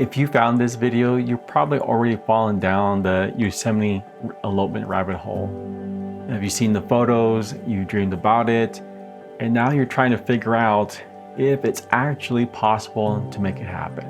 If you found this video, you've probably already fallen down the Yosemite elopement rabbit hole. Have you seen the photos, you dreamed about it, and now you're trying to figure out if it's actually possible to make it happen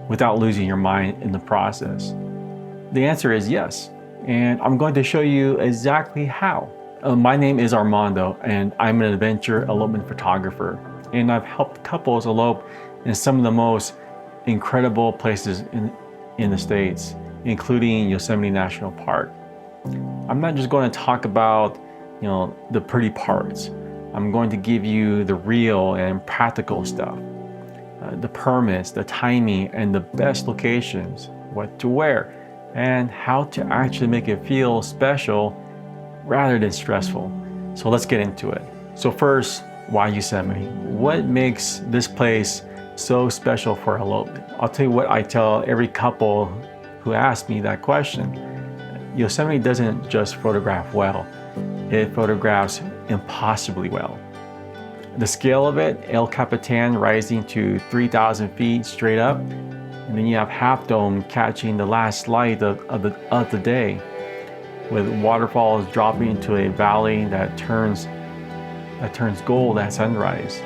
without losing your mind in the process? The answer is yes, and I'm going to show you exactly how. My name is Armando, and I'm an adventure elopement photographer, and I've helped couples elope in some of the most incredible places in the States, including Yosemite National Park. I'm not just going to talk about, the pretty parts. I'm going to give you the real and practical stuff, the permits, the timing, and the best locations, what to wear, and how to actually make it feel special rather than stressful. So let's get into it. So first, why Yosemite? What makes this place so special for elopement? I'll tell you what I tell every couple who asks me that question. Yosemite doesn't just photograph well, it photographs impossibly well. The scale of it, El Capitan rising to 3,000 feet straight up, and then you have Half Dome catching the last light of the day, with waterfalls dropping into a valley that turns gold at sunrise.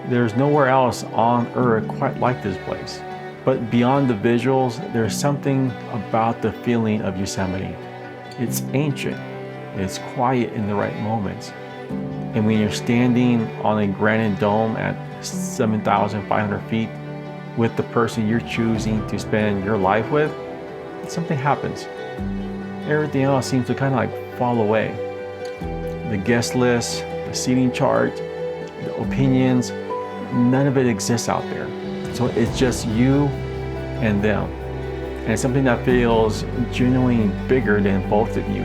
There's nowhere else on earth quite like this place. But beyond the visuals, there's something about the feeling of Yosemite. It's ancient, it's quiet in the right moments. And when you're standing on a granite dome at 7,500 feet with the person you're choosing to spend your life with, something happens. Everything else seems to kind of like fall away. The guest list, the seating chart, the opinions, none of it exists out there. So it's just you and them. And it's something that feels genuinely bigger than both of you.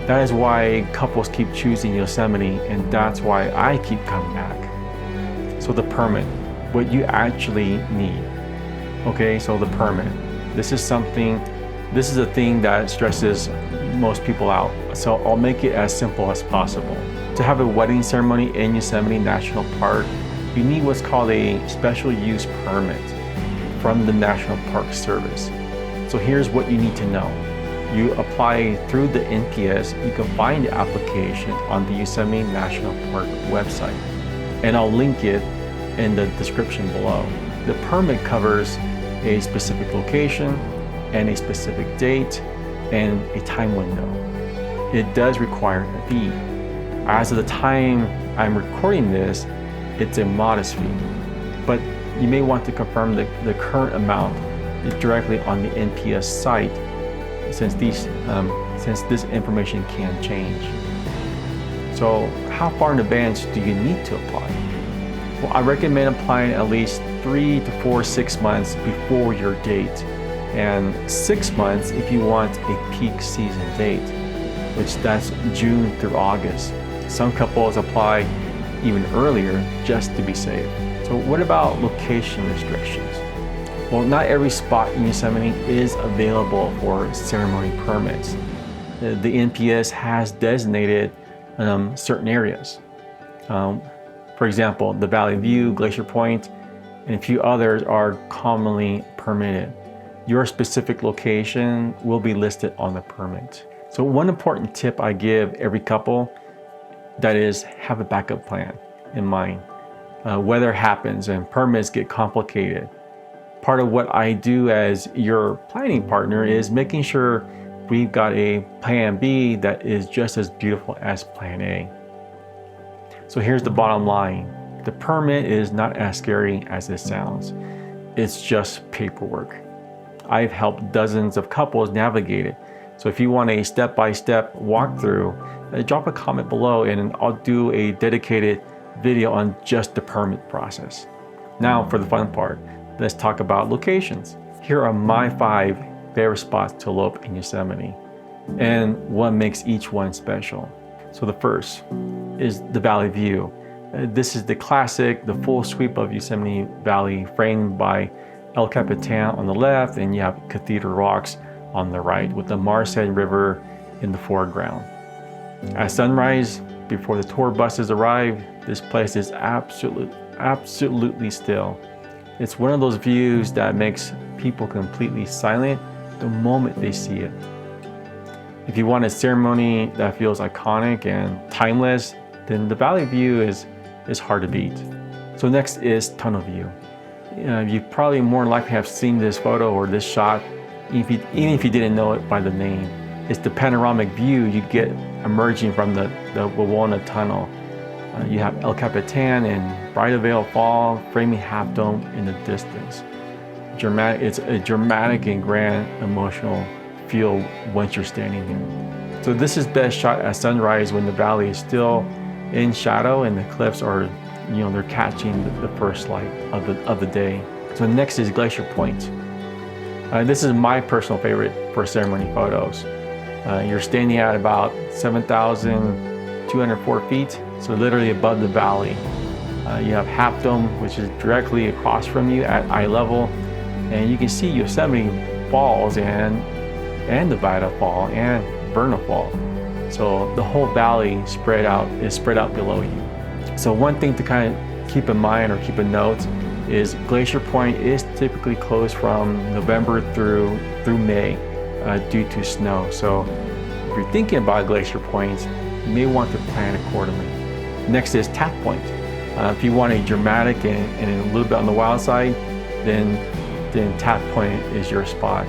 That is why couples keep choosing Yosemite, and that's why I keep coming back. So the permit, what you actually need. Okay, so the permit. This is a thing that stresses most people out. So I'll make it as simple as possible. To have a wedding ceremony in Yosemite National Park, you need what's called a Special Use Permit from the National Park Service. So here's what you need to know. You apply through the NPS. You can find the application on the Yosemite National Park website, and I'll link it in the description below. The permit covers a specific location and a specific date and a time window. It does require a fee. As of the time I'm recording this, it's a modest fee, but you may want to confirm the current amount directly on the NPS site, since this information can change. So how far in advance do you need to apply? Well, I recommend applying at least 3 to 6 months before your date, and 6 months if you want a peak season date, which that's June through August. Some couples apply even earlier just to be safe. So what about location restrictions? Well, not every spot in Yosemite is available for ceremony permits. The NPS has designated certain areas. For example, the Valley View, Glacier Point, and a few others are commonly permitted. Your specific location will be listed on the permit. So one important tip I give every couple, that is, have a backup plan in mind. Weather happens and permits get complicated. Part of what I do as your planning partner is making sure we've got a plan B that is just as beautiful as plan A. So here's the bottom line. The permit is not as scary as it sounds. It's just paperwork. I've helped dozens of couples navigate it. So if you want a step-by-step walkthrough, drop a comment below and I'll do a dedicated video on just the permit process. Now for the fun part, let's talk about locations. Here are my 5 favorite spots to elope in Yosemite, and what makes each one special. So the first is the Valley View. This is the classic, the full sweep of Yosemite Valley, framed by El Capitan on the left, and you have Cathedral Rocks on the right, with the Merced River in the foreground. At sunrise, before the tour buses arrive, this place is absolutely still. It's one of those views that makes people completely silent the moment they see it. If you want a ceremony that feels iconic and timeless, then the valley view is hard to beat. So next is tunnel view. You probably more likely have seen this photo or this shot, even if you didn't know it by the name. It's the panoramic view you get emerging from the Wawona Tunnel. You have El Capitan and Bridal Veil Fall framing Half Dome in the distance. It's a dramatic and grand emotional feel once you're standing here. So this is best shot at sunrise when the valley is still in shadow and the cliffs are, they're catching the first light of the day. So next is Glacier Point. This is my personal favorite for ceremony photos. You're standing at about 7,204 feet, so literally above the valley. You have Half Dome, which is directly across from you at eye level, and you can see Yosemite Falls and Nevada Fall and Verna Fall. So the whole valley is spread out below you. So one thing to kind of keep in mind or keep a note is Glacier Point is typically closed from November through May due to snow. So if you're thinking about Glacier Point, you may want to plan accordingly. Next is Taft Point. If you want a dramatic and a little bit on the wild side, then Taft Point is your spot.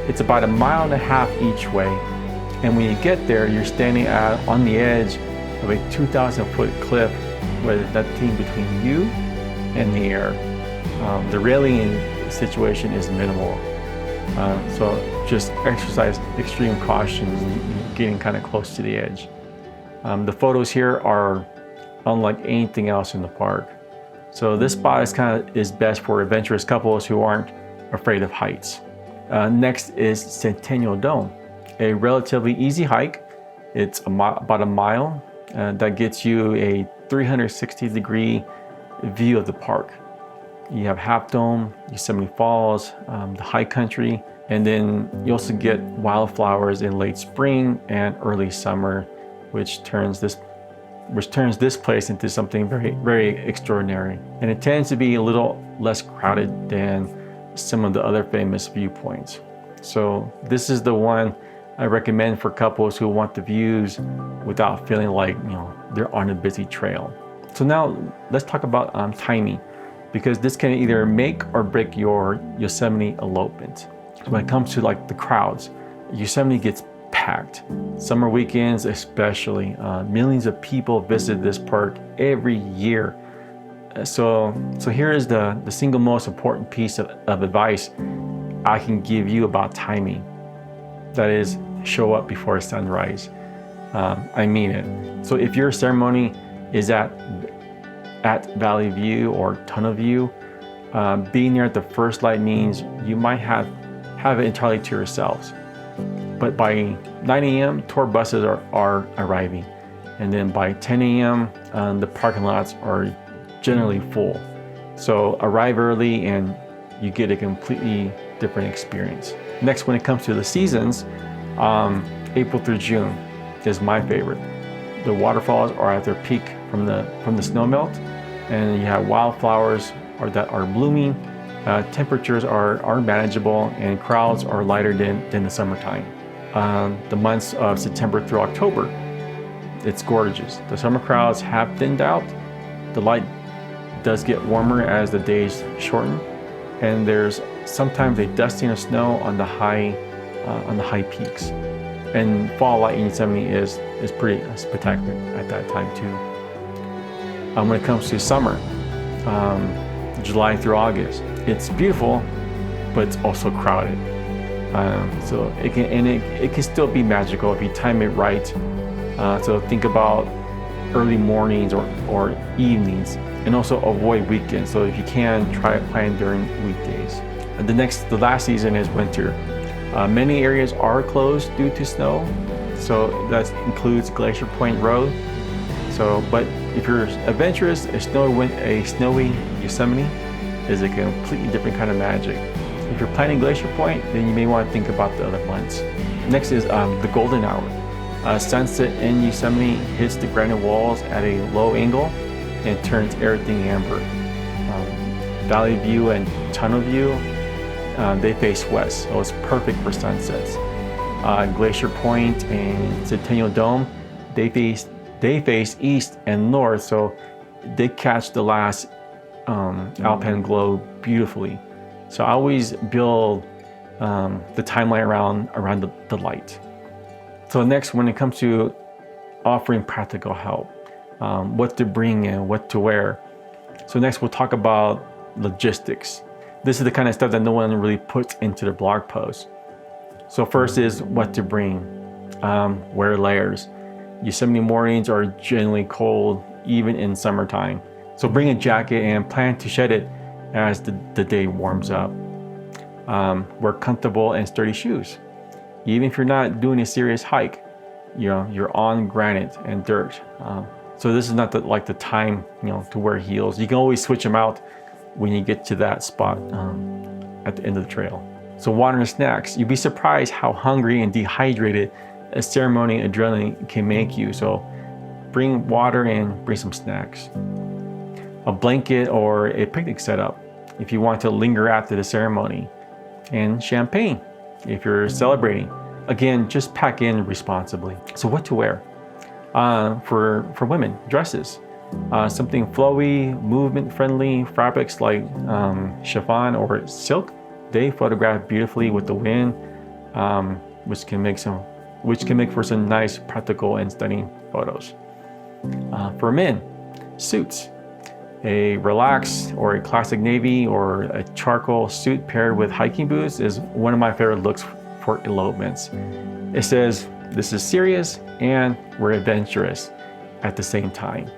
It's about 1.5 miles each way, and when you get there, you're standing on the edge of a 2,000-foot cliff with nothing between you and the air. The railing situation is minimal, so just exercise extreme caution getting kind of close to the edge. The photos here are unlike anything else in the park. So this spot is best for adventurous couples who aren't afraid of heights. Next is Centennial Dome, a relatively easy hike. It's about 1 mile. That gets you a 360-degree view of the park. You have Half Dome, Yosemite Falls, the high country, and then you also get wildflowers in late spring and early summer, which turns this place into something very, very extraordinary. And it tends to be a little less crowded than some of the other famous viewpoints. So this is the one I recommend for couples who want the views without feeling like they're on a busy trail. So now let's talk about timing, because this can either make or break your Yosemite elopement. When it comes to the crowds, Yosemite gets packed. Summer weekends especially, millions of people visit this park every year. So here is the single most important piece of advice I can give you about timing. That is, show up before sunrise. I mean it. So if your ceremony is at Valley View or Tunnel View, being there at the first light means you might have it entirely to yourselves. But by 9 a.m., tour buses are arriving. And then by 10 a.m., the parking lots are generally full. So arrive early and you get a completely different experience. Next, when it comes to the seasons, April through June is my favorite. The waterfalls are at their peak from the snowmelt, and you have wildflowers that are blooming. Temperatures are manageable, and crowds are lighter than the summertime. The months of September through October, it's gorgeous. The summer crowds have thinned out. The light does get warmer as the days shorten, and there's sometimes a dusting of snow on the high peaks. And fall light in Yosemite is pretty spectacular at that time too. When it comes to summer, July through August, it's beautiful, but it's also crowded. So it can still be magical if you time it right. So think about early mornings or evenings, and also avoid weekends. So if you can, try to plan during weekdays. The last season is winter. Many areas are closed due to snow, so that includes Glacier Point Road. But if you're adventurous, a snowy Yosemite is a completely different kind of magic. If you're planning Glacier Point, then you may want to think about the other months. Next is the golden hour. Sunset in Yosemite hits the granite walls at a low angle and turns everything amber. Valley View and Tunnel View, they face west, so it's perfect for sunsets. Glacier Point and Centennial Dome, they face east and north, so they catch the last alpine glow beautifully. So I always build the timeline around the light. So next, when it comes to offering practical help, what to bring and what to wear. So next we'll talk about logistics. This is the kind of stuff that no one really puts into their blog post. So first is what to bring. Wear layers. Yosemite mornings are generally cold, even in summertime. So bring a jacket and plan to shed it as the day warms up. Wear comfortable and sturdy shoes. Even if you're not doing a serious hike, you're on granite and dirt. So this is not like the time, to wear heels. You can always switch them out when you get to that spot at the end of the trail. So water and snacks. You'd be surprised how hungry and dehydrated a ceremony adrenaline can make you. So bring water and bring some snacks. A blanket or a picnic setup if you want to linger after the ceremony. And champagne if you're celebrating. Again, just pack in responsibly. So what to wear? For women, dresses. Something flowy, movement-friendly fabrics like chiffon or silk. They photograph beautifully with the wind, which can make for some nice, practical, and stunning photos. For men, suits. A relaxed or a classic navy or a charcoal suit paired with hiking boots is one of my favorite looks for elopements. It says, this is serious and we're adventurous at the same time.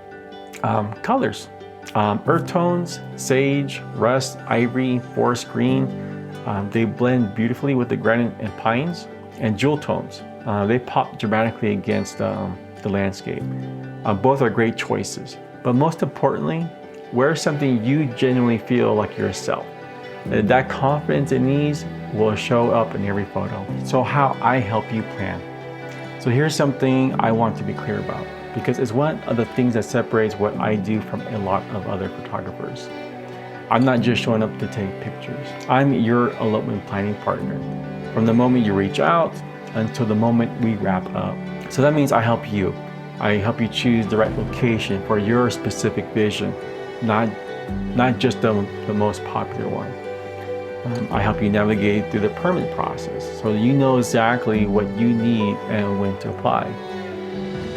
Colors. Earth tones, sage, rust, ivory, forest green. They blend beautifully with the granite and pines. And jewel tones. They pop dramatically against the landscape. Both are great choices. But most importantly, wear something you genuinely feel like yourself. That confidence and ease will show up in every photo. So how I help you plan. So here's something I want to be clear about, because it's one of the things that separates what I do from a lot of other photographers. I'm not just showing up to take pictures. I'm your elopement planning partner from the moment you reach out until the moment we wrap up. So that means I help you. I help you choose the right location for your specific vision, not just the most popular one. I help you navigate through the permit process so you know exactly what you need and when to apply.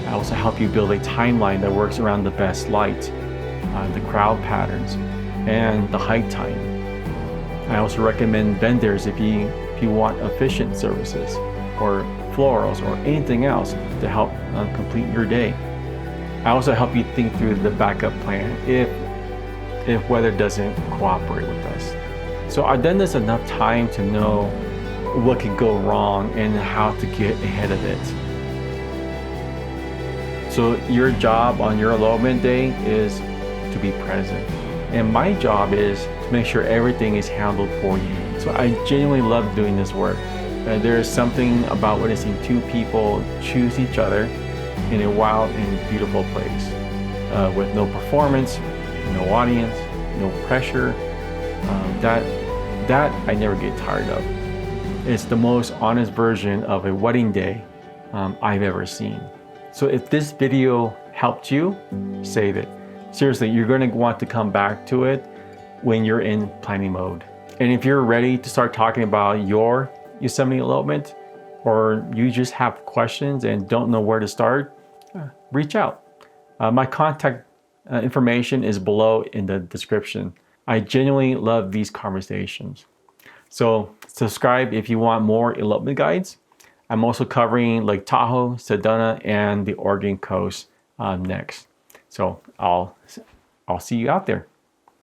I also help you build a timeline that works around the best light, the crowd patterns, and the hike time. I also recommend vendors if you want efficient services or florals or anything else to help complete your day. I also help you think through the backup plan if weather doesn't cooperate with us. So I've done this enough time to know what could go wrong and how to get ahead of it. So your job on your elopement day is to be present. And my job is to make sure everything is handled for you. So I genuinely love doing this work. There is something about witnessing two people choose each other in a wild and beautiful place with no performance, no audience, no pressure. That I never get tired of. It's the most honest version of a wedding day I've ever seen. So if this video helped you, save it. Seriously, you're going to want to come back to it when you're in planning mode. And if you're ready to start talking about your Yosemite elopement, or you just have questions and don't know where to start, reach out. My contact information is below in the description. I genuinely love these conversations. So subscribe if you want more elopement guides. I'm also covering Lake Tahoe, Sedona, and the Oregon coast next. So I'll see you out there.